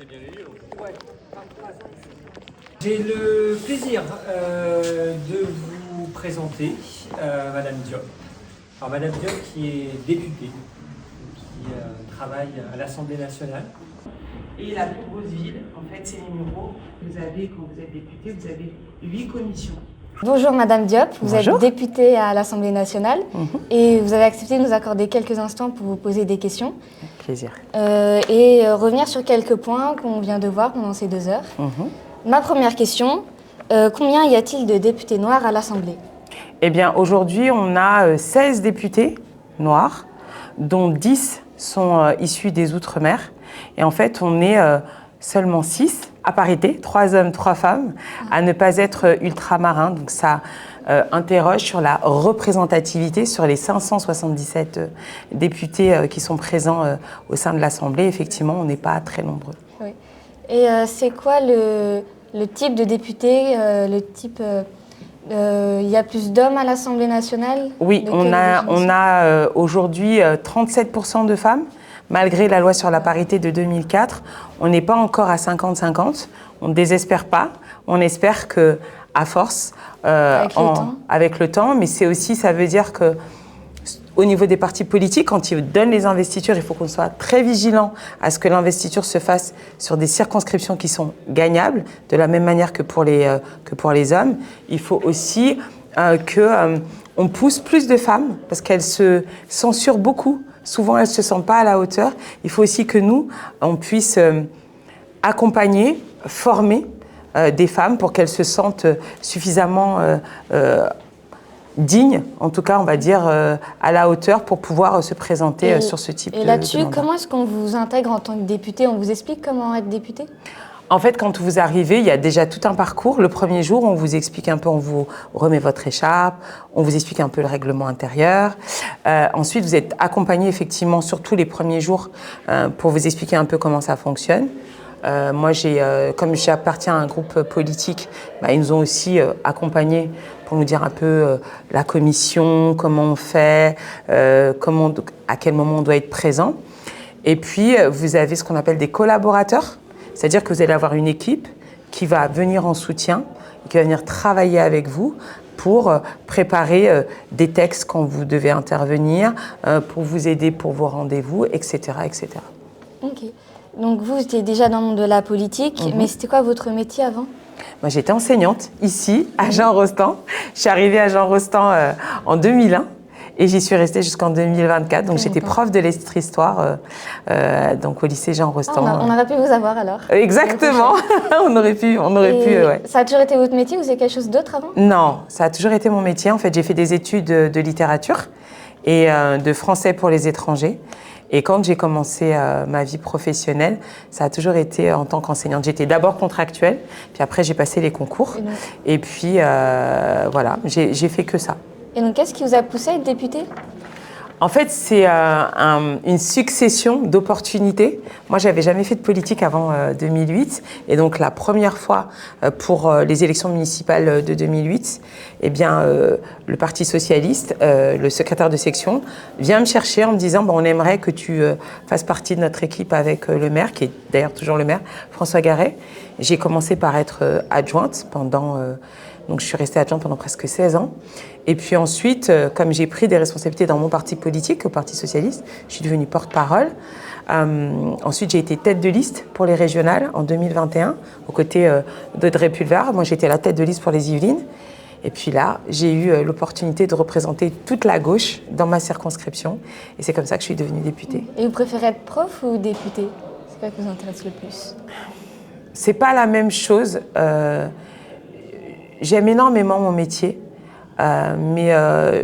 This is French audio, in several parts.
c'est bien les lieux. Ouais, 23 ans ici. J'ai le plaisir de vous présenter Madame Diop. Alors Madame Diop qui est députée, qui travaille à l'Assemblée nationale. Et la plus grosse ville, en fait, c'est les Mureaux. Vous avez, quand vous êtes député, vous avez 8 commissions. Bonjour Madame Diop, vous Bonjour. êtes députée à l'Assemblée nationale et vous avez accepté de nous accorder quelques instants pour vous poser des questions. Plaisir. Et revenir sur quelques points qu'on vient de voir pendant ces 2 heures. Ma première question, combien y a-t-il de députés noirs à l'Assemblée ? Eh bien, aujourd'hui, on a 16 députés noirs, dont 10 sont issus des Outre-mer. Et en fait, on est seulement 6 à parité, 3 hommes, 3 femmes, à ne pas être ultramarins. Donc ça interroge sur la représentativité sur les 577 députés qui sont présents au sein de l'Assemblée. Effectivement, on n'est pas très nombreux. Oui. Et c'est quoi le type de député, il y a plus d'hommes à l'Assemblée nationale ? Oui, on a aujourd'hui 37% de femmes. Malgré la loi sur la parité de 2004, on n'est pas encore à 50-50. On ne désespère pas. On espère que, à force, avec le temps, mais c'est aussi, ça veut dire que au niveau des partis politiques, quand ils donnent les investitures, il faut qu'on soit très vigilant à ce que l'investiture se fasse sur des circonscriptions qui sont gagnables, de la même manière que pour les hommes. Il faut aussi qu'on pousse plus de femmes, parce qu'elles se censurent beaucoup. Souvent, elles ne se sentent pas à la hauteur. Il faut aussi que nous, on puisse accompagner, former des femmes pour qu'elles se sentent suffisamment dignes, en tout cas, on va dire, à la hauteur pour pouvoir se présenter sur ce type de mandat. Et là-dessus, comment est-ce qu'on vous intègre en tant que député ? On vous explique comment être député ? En fait, quand vous arrivez, il y a déjà tout un parcours. Le premier jour, on vous explique un peu, on vous remet votre écharpe, on vous explique un peu le règlement intérieur. Ensuite, vous êtes accompagné effectivement, surtout les premiers jours, pour vous expliquer un peu comment ça fonctionne. Moi, comme j'appartiens à un groupe politique, ils nous ont aussi accompagnés pour nous dire un peu la commission, comment on fait, à quel moment on doit être présent. Et puis, vous avez ce qu'on appelle des collaborateurs. C'est-à-dire que vous allez avoir une équipe qui va venir en soutien, qui va venir travailler avec vous pour préparer des textes quand vous devez intervenir, pour vous aider pour vos rendez-vous, etc., etc. Ok. Donc vous étiez déjà dans le monde de la politique, mais c'était quoi votre métier avant ? Moi, j'étais enseignante ici, à Jean Rostand. Je suis arrivée à Jean Rostand en 2001. Et j'y suis restée jusqu'en 2024. Donc, j'étais prof de lettres-histoire donc au lycée Jean Rostand. On aurait pu vous avoir alors. Exactement. on aurait pu, ouais. Ça a toujours été votre métier ou c'est quelque chose d'autre avant ? Non, ça a toujours été mon métier. En fait, j'ai fait des études de littérature et de français pour les étrangers. Et quand j'ai commencé ma vie professionnelle, ça a toujours été en tant qu'enseignante. J'étais d'abord contractuelle, puis après j'ai passé les concours. Et puis voilà, j'ai fait que ça. Et donc, qu'est-ce qui vous a poussé à être députée ? En fait, c'est une succession d'opportunités. Moi, j'avais jamais fait de politique avant 2008. Et donc, la première fois pour les élections municipales de 2008, eh bien, le Parti socialiste, le secrétaire de section, vient me chercher en me disant on aimerait que tu fasses partie de notre équipe avec le maire, qui est d'ailleurs toujours le maire, François Garret. J'ai commencé par être adjointe pendant... Donc, je suis restée adjointe pendant presque 16 ans. Et puis ensuite, comme j'ai pris des responsabilités dans mon parti politique, au Parti socialiste, je suis devenue porte-parole. Ensuite, j'ai été tête de liste pour les régionales en 2021, aux côtés d'Audrey Pulvar. Moi, j'étais la tête de liste pour les Yvelines. Et puis là, j'ai eu l'opportunité de représenter toute la gauche dans ma circonscription. Et c'est comme ça que je suis devenue députée. Et vous préférez être prof ou député ? C'est quoi qui vous intéresse le plus ? C'est pas la même chose. J'aime énormément mon métier, mais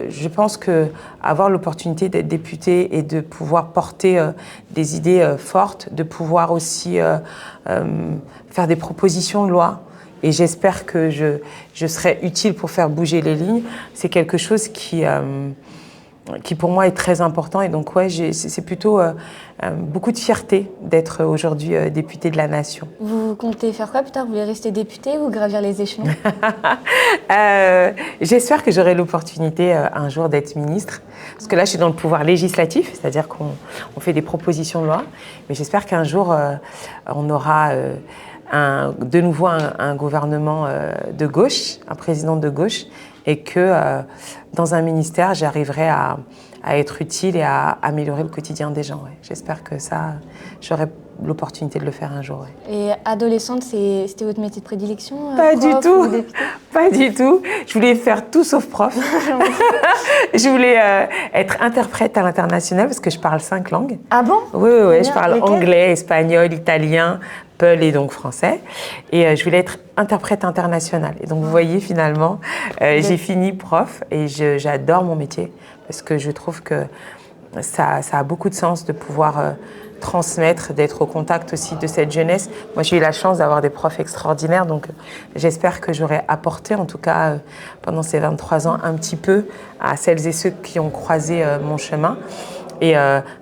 je pense qu'avoir l'opportunité d'être députée et de pouvoir porter des idées fortes, de pouvoir aussi faire des propositions de loi, et j'espère que je serai utile pour faire bouger les lignes, c'est quelque chose qui qui pour moi est très important. Et donc, ouais, c'est plutôt beaucoup de fierté d'être aujourd'hui députée de la Nation. Vous comptez faire quoi plus tard? Vous voulez rester député ou gravir les échelons? J'espère que j'aurai l'opportunité un jour d'être ministre. Parce que là, je suis dans le pouvoir législatif, c'est-à-dire qu'on fait des propositions de loi. Mais j'espère qu'un jour, on aura de nouveau un gouvernement de gauche, un président de gauche, et que dans un ministère, j'arriverai à être utile et à améliorer le quotidien des gens. Ouais. J'espère que ça, j'aurai l'opportunité de le faire un jour. Ouais. Et adolescente, c'était votre métier de prédilection? Pas prof du tout, ou député? pas du tout. Je voulais faire tout sauf prof. Je voulais être interprète à l'international parce que je parle 5 langues. Ah bon? Oui, je parle Lesquelles? anglais, espagnol, italien, peul et donc français. Et je voulais être interprète internationale. Et donc vous voyez finalement, j'ai fini prof et j'adore mon métier parce que je trouve que ça a beaucoup de sens de pouvoir transmettre, d'être au contact aussi de cette jeunesse. Moi, j'ai eu la chance d'avoir des profs extraordinaires, donc j'espère que j'aurai apporté, en tout cas pendant ces 23 ans, un petit peu à celles et ceux qui ont croisé mon chemin. Et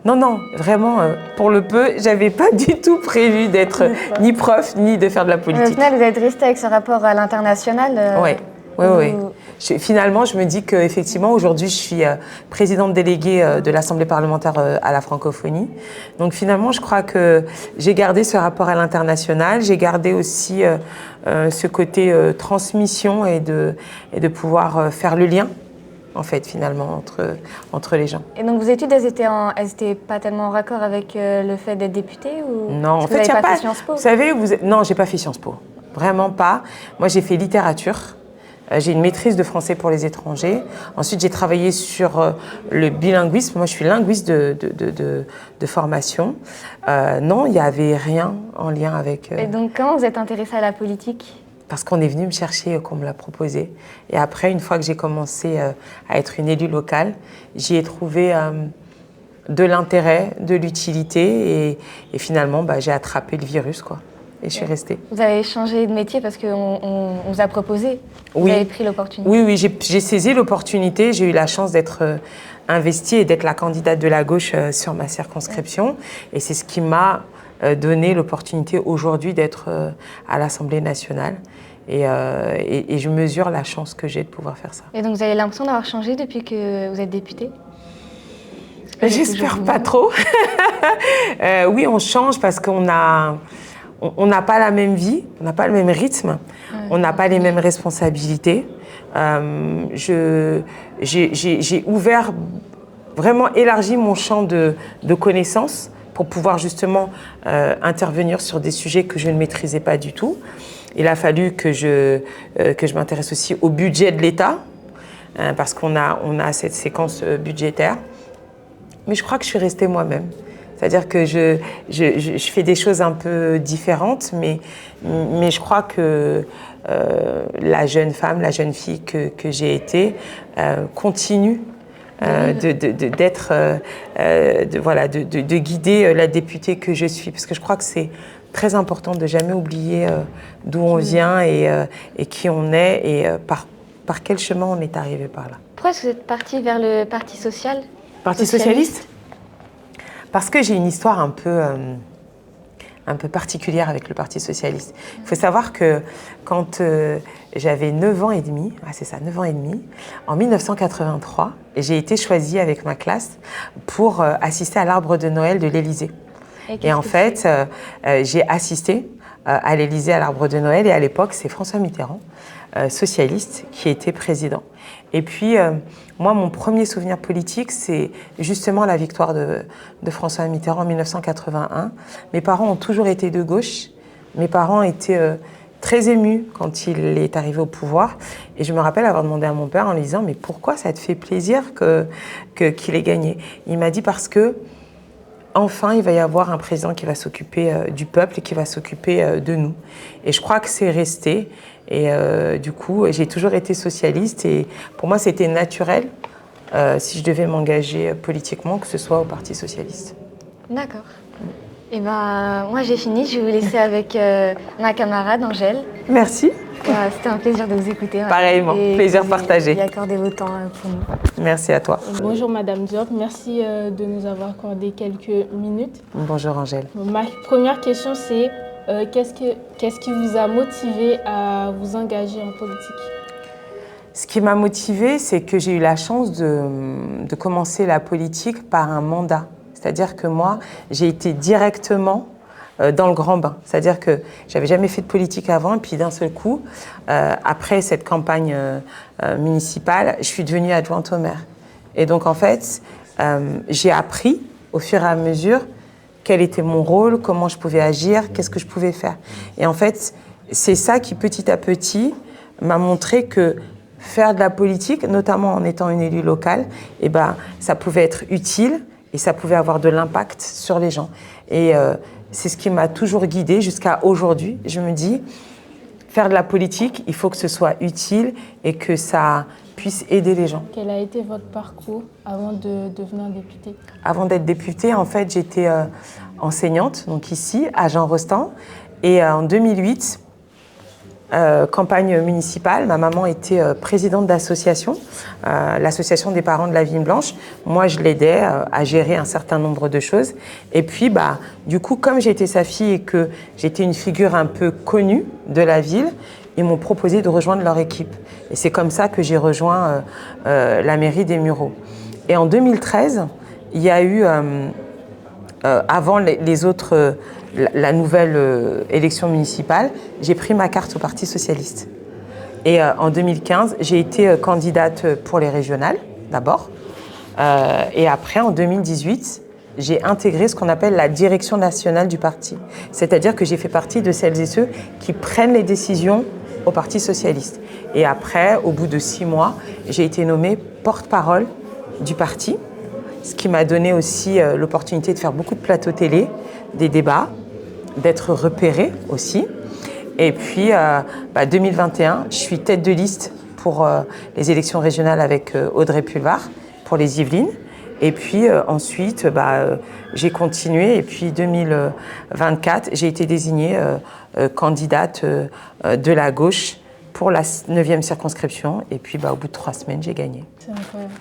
non, vraiment, pour le peu, j'avais pas du tout prévu d'être ni prof, ni de faire de la politique. Au final, vous êtes resté avec ce rapport à l'international. Oui. Finalement, je me dis qu'effectivement, aujourd'hui, je suis présidente déléguée de l'Assemblée parlementaire à la francophonie. Donc finalement, je crois que j'ai gardé ce rapport à l'international. J'ai gardé aussi ce côté transmission et de pouvoir faire le lien, en fait, finalement, entre les gens. Et donc, vos études, elles étaient pas tellement en raccord avec le fait d'être députée ou... Non, en fait, il n'y a pas... Sciences Po. Vous savez, non, j'ai pas fait Sciences Po. Vraiment pas. Moi, j'ai fait littérature. J'ai une maîtrise de français pour les étrangers. Ensuite, j'ai travaillé sur le bilinguisme. Moi, je suis linguiste de formation. Non, il n'y avait rien en lien avec... Et donc, comment vous êtes intéressée à la politique? Parce qu'on est venu me chercher, qu'on me l'a proposé. Et après, une fois que j'ai commencé à être une élue locale, j'y ai trouvé de l'intérêt, de l'utilité. Et finalement, j'ai attrapé le virus, quoi. Et je suis restée. Vous avez changé de métier parce qu'on vous a proposé? Vous avez pris l'opportunité? Oui, j'ai saisi l'opportunité. J'ai eu la chance d'être investie et d'être la candidate de la gauche sur ma circonscription. Et c'est ce qui m'a donné l'opportunité aujourd'hui d'être à l'Assemblée nationale. Et je mesure la chance que j'ai de pouvoir faire ça. Et donc vous avez l'impression d'avoir changé depuis que vous êtes députée? J'espère pas trop. Oui, on change parce qu'on n'a pas la même vie, on n'a pas le même rythme, on n'a pas les mêmes responsabilités. J'ai ouvert, vraiment élargi mon champ de connaissances pour pouvoir justement intervenir sur des sujets que je ne maîtrisais pas du tout. Il a fallu que je m'intéresse aussi au budget de l'État, parce qu'on a cette séquence budgétaire. Mais je crois que je suis restée moi-même. C'est-à-dire que je fais des choses un peu différentes, mais je crois que la jeune femme, la jeune fille que j'ai été continue de guider la députée que je suis. Parce que je crois que c'est très important de jamais oublier d'où on vient et qui on est et par quel chemin on est arrivé par là. Pourquoi est-ce que vous êtes partie vers le Parti social? Parti socialiste? Parce que j'ai une histoire un peu particulière avec le Parti socialiste. Il faut savoir que quand j'avais 9 ans et demi, c'est ça, 9 ans et demi, en 1983, j'ai été choisie avec ma classe pour assister à l'arbre de Noël de l'Élysée. Et en fait, j'ai assisté à l'Élysée à l'arbre de Noël et à l'époque, c'est François Mitterrand, socialiste, qui était président. Et puis, moi, mon premier souvenir politique, c'est justement la victoire de François Mitterrand en 1981. Mes parents ont toujours été de gauche. Mes parents étaient très émus quand il est arrivé au pouvoir. Et je me rappelle avoir demandé à mon père en lui disant « Mais pourquoi ça te fait plaisir qu'il ait gagné ?» Il m'a dit « Parce que enfin, il va y avoir un président qui va s'occuper du peuple et qui va s'occuper de nous. » Et je crois que c'est resté. Et du coup, j'ai toujours été socialiste et pour moi, c'était naturel, si je devais m'engager politiquement, que ce soit au Parti socialiste. D'accord. Eh ben, moi j'ai fini, je vais vous laisser avec ma camarade Angèle. Merci. C'était un plaisir de vous écouter. Pareillement, plaisir partagé. Et accorder votre temps pour nous. Merci à toi. Bonjour Madame Diop, merci de nous avoir accordé quelques minutes. Bonjour Angèle. Ma première question c'est qu'est-ce qui vous a motivé à vous engager en politique? Ce qui m'a motivée, c'est que j'ai eu la chance de commencer la politique par un mandat. C'est-à-dire que moi, j'ai été directement dans le grand bain. C'est-à-dire que j'avais jamais fait de politique avant et puis d'un seul coup, après cette campagne municipale, je suis devenue adjointe au maire. Et donc en fait, j'ai appris au fur et à mesure quel était mon rôle, comment je pouvais agir, qu'est-ce que je pouvais faire. Et en fait, c'est ça qui petit à petit m'a montré que faire de la politique, notamment en étant une élue locale, eh ben, ça pouvait être utile et ça pouvait avoir de l'impact sur les gens. Et c'est ce qui m'a toujours guidée jusqu'à aujourd'hui. Je me dis, faire de la politique, il faut que ce soit utile et que ça puisse aider les gens. Quel a été votre parcours avant de devenir députée? Avant d'être députée, en fait, j'étais enseignante, donc ici, à Jean Rostand. Et en 2008, campagne municipale, ma maman était présidente d'association, l'association des parents de la Vigne Blanche. Moi, je l'aidais à gérer un certain nombre de choses. Et puis, du coup, comme j'étais sa fille et que j'étais une figure un peu connue de la ville, ils m'ont proposé de rejoindre leur équipe. Et c'est comme ça que j'ai rejoint la mairie des Mureaux. Et en 2013, il y a eu, avant les autres, la nouvelle élection municipale, j'ai pris ma carte au Parti socialiste. Et en 2015, j'ai été candidate pour les régionales, d'abord. Et après, en 2018, j'ai intégré ce qu'on appelle la direction nationale du parti. C'est-à-dire que j'ai fait partie de celles et ceux qui prennent les décisions au Parti socialiste. Et après, au bout de 6 mois, j'ai été nommée porte-parole du parti, ce qui m'a donné aussi l'opportunité de faire beaucoup de plateaux télé, des débats, d'être repérée aussi. Et puis, 2021, je suis tête de liste pour les élections régionales avec Audrey Pulvar pour les Yvelines. Et puis ensuite, j'ai continué. Et puis 2024, j'ai été désignée candidate de la gauche pour la 9e circonscription. Et puis au bout de 3 semaines, j'ai gagné. C'est incroyable.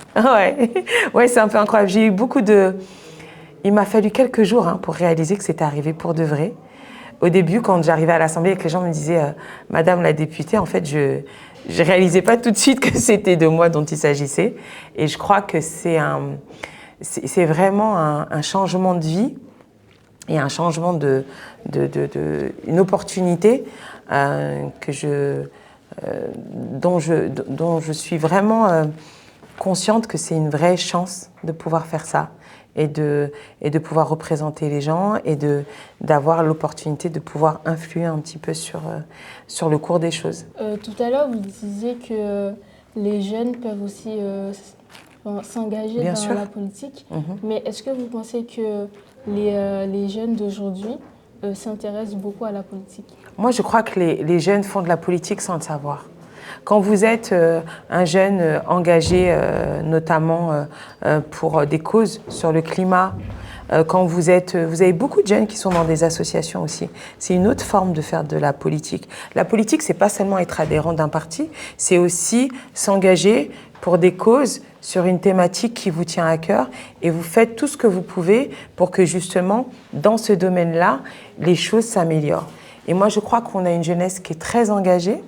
Ouais, c'est un peu incroyable. J'ai eu beaucoup de... Il m'a fallu quelques jours pour réaliser que c'était arrivé pour de vrai. Au début, quand j'arrivais à l'Assemblée et que les gens me disaient « Madame la députée », en fait, je ne réalisais pas tout de suite que c'était de moi dont il s'agissait. Et je crois que c'est vraiment un changement de vie et un changement une opportunité dont je suis vraiment consciente que c'est une vraie chance de pouvoir faire ça. Et de pouvoir représenter les gens et d'avoir l'opportunité de pouvoir influer un petit peu sur le cours des choses. Tout à l'heure, vous disiez que les jeunes peuvent aussi s'engager dans la politique. Mais est-ce que vous pensez que les jeunes d'aujourd'hui s'intéressent beaucoup à la politique? Moi, je crois que les jeunes font de la politique sans le savoir. Quand vous êtes un jeune engagé notamment pour des causes sur le climat, quand vous avez beaucoup de jeunes qui sont dans des associations aussi. C'est une autre forme de faire de la politique. La politique, c'est pas seulement être adhérent d'un parti, c'est aussi s'engager pour des causes sur une thématique qui vous tient à cœur et vous faites tout ce que vous pouvez pour que justement, dans ce domaine-là, les choses s'améliorent. Et moi, je crois qu'on a une jeunesse qui est très engagée,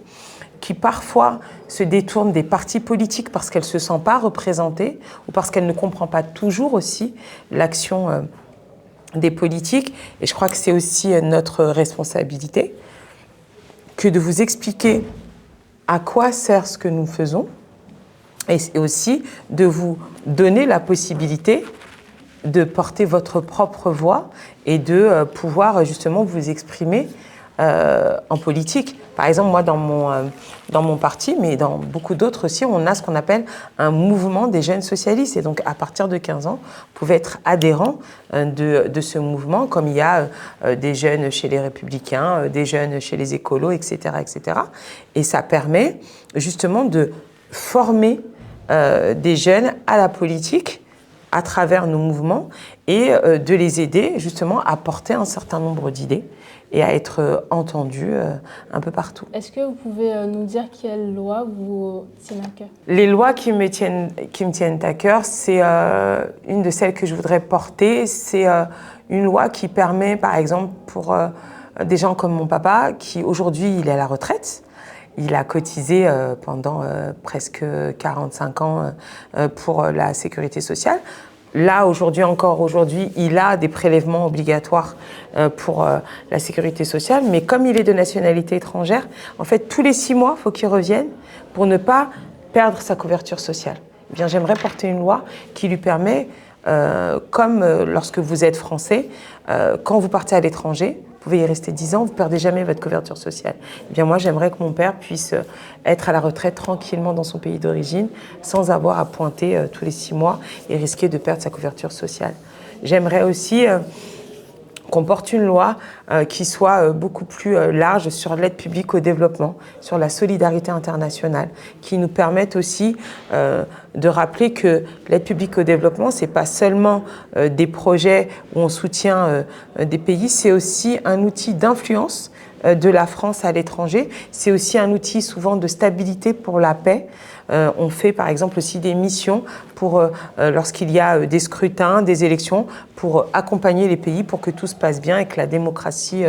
qui parfois se détourne des partis politiques parce qu'elle ne se sent pas représentée ou parce qu'elle ne comprend pas toujours aussi l'action des politiques. Et je crois que c'est aussi notre responsabilité que de vous expliquer à quoi sert ce que nous faisons et aussi de vous donner la possibilité de porter votre propre voix et de pouvoir justement vous exprimer en politique. Par exemple, moi, dans mon parti, mais dans beaucoup d'autres aussi, on a ce qu'on appelle un mouvement des jeunes socialistes. Et donc, à partir de 15 ans, vous pouvez être adhérent de ce mouvement, comme il y a des jeunes chez les Républicains, des jeunes chez les écolos, etc., etc. Et ça permet justement de former des jeunes à la politique à travers nos mouvements et de les aider justement à porter un certain nombre d'idées et à être entendus un peu partout. Est-ce que vous pouvez nous dire quelles lois vous tiennent à cœur? Les lois qui me tiennent à cœur, c'est une de celles que je voudrais porter, c'est une loi qui permet par exemple pour des gens comme mon papa qui aujourd'hui il est à la retraite. Il a cotisé pendant presque 45 ans pour la sécurité sociale. Là, encore aujourd'hui, il a des prélèvements obligatoires pour la sécurité sociale. Mais comme il est de nationalité étrangère, en fait, tous les 6 mois, il faut qu'il revienne pour ne pas perdre sa couverture sociale. Eh bien, j'aimerais porter une loi qui lui permet, comme lorsque vous êtes français, quand vous partez à l'étranger, vous pouvez y rester 10 ans, vous ne perdez jamais votre couverture sociale. Eh bien, moi, j'aimerais que mon père puisse être à la retraite tranquillement dans son pays d'origine, sans avoir à pointer tous les 6 mois et risquer de perdre sa couverture sociale. J'aimerais aussi qu'on porte une loi qui soit beaucoup plus large sur l'aide publique au développement, sur la solidarité internationale, qui nous permette aussi de rappeler que l'aide publique au développement, ce n'est pas seulement des projets où on soutient des pays, c'est aussi un outil d'influence de la France à l'étranger. C'est aussi un outil souvent de stabilité pour la paix. On fait par exemple aussi des missions pour lorsqu'il y a des scrutins, des élections, pour accompagner les pays pour que tout se passe bien et que la démocratie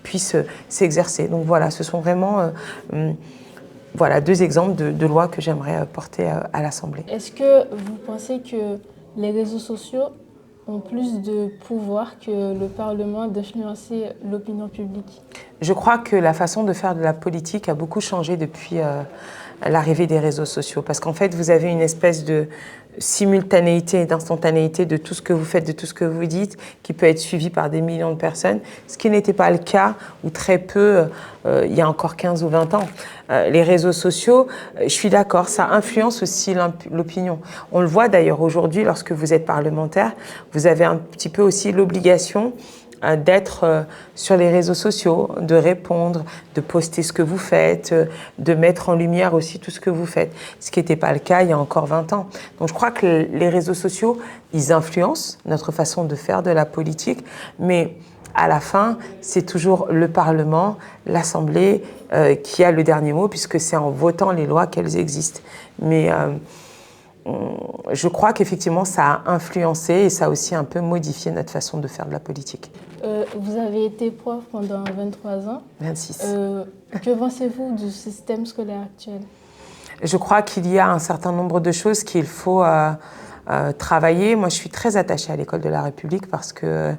puisse s'exercer. Donc voilà, ce sont vraiment voilà, 2 exemples de lois que j'aimerais porter à l'Assemblée. Est-ce que vous pensez que les réseaux sociaux ont plus de pouvoir que le Parlement d'influencer l'opinion publique? Je crois que la façon de faire de la politique a beaucoup changé depuis l'arrivée des réseaux sociaux. Parce qu'en fait, vous avez une espèce de simultanéité et d'instantanéité de tout ce que vous faites, de tout ce que vous dites, qui peut être suivi par des millions de personnes, ce qui n'était pas le cas, ou très peu, il y a encore 15 ou 20 ans. Les réseaux sociaux, je suis d'accord, ça influence aussi l'opinion. On le voit d'ailleurs aujourd'hui, lorsque vous êtes parlementaire, vous avez un petit peu aussi l'obligation d'être sur les réseaux sociaux, de répondre, de poster ce que vous faites, de mettre en lumière aussi tout ce que vous faites, ce qui n'était pas le cas il y a encore 20 ans. Donc je crois que les réseaux sociaux, ils influencent notre façon de faire de la politique, mais à la fin, c'est toujours le Parlement, l'Assemblée qui a le dernier mot, puisque c'est en votant les lois qu'elles existent. Mais je crois qu'effectivement, ça a influencé et ça a aussi un peu modifié notre façon de faire de la politique. Vous avez été prof pendant 23 ans. 26. Que pensez-vous du système scolaire actuel? Je crois qu'il y a un certain nombre de choses qu'il faut travailler. Moi, je suis très attachée à l'école de la République parce que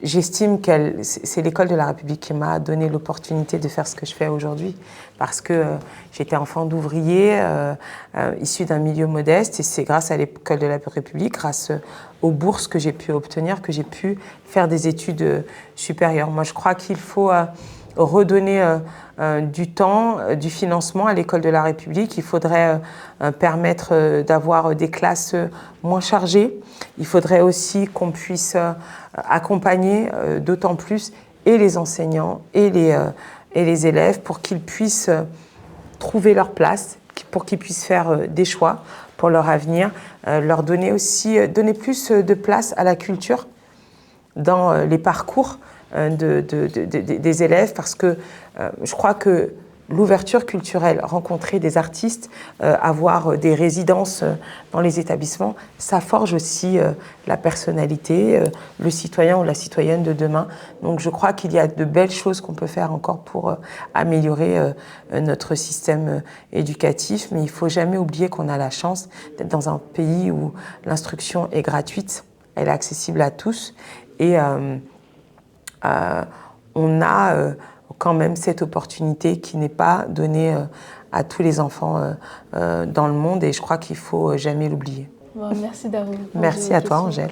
j'estime que c'est l'école de la République qui m'a donné l'opportunité de faire ce que je fais aujourd'hui. Parce que j'étais enfant d'ouvrier, issu d'un milieu modeste, et c'est grâce à l'école de la République, grâce aux bourses que j'ai pu obtenir, que j'ai pu faire des études supérieures. Moi, je crois qu'il faut redonner du temps, du financement à l'école de la République. Il faudrait permettre d'avoir des classes moins chargées. Il faudrait aussi qu'on puisse accompagner d'autant plus et les enseignants et les élèves pour qu'ils puissent trouver leur place, pour qu'ils puissent faire des choix pour leur avenir, leur donner plus de place à la culture dans les parcours des élèves, parce que je crois que l'ouverture culturelle, rencontrer des artistes, avoir des résidences dans les établissements, ça forge aussi la personnalité, le citoyen ou la citoyenne de demain. Donc je crois qu'il y a de belles choses qu'on peut faire encore pour améliorer notre système éducatif, mais il ne faut jamais oublier qu'on a la chance d'être dans un pays où l'instruction est gratuite, elle est accessible à tous, et on a quand même cette opportunité qui n'est pas donnée à tous les enfants dans le monde, et je crois qu'il ne faut jamais l'oublier. Bon, merci d'avoir répondu. Merci à toi, Angèle.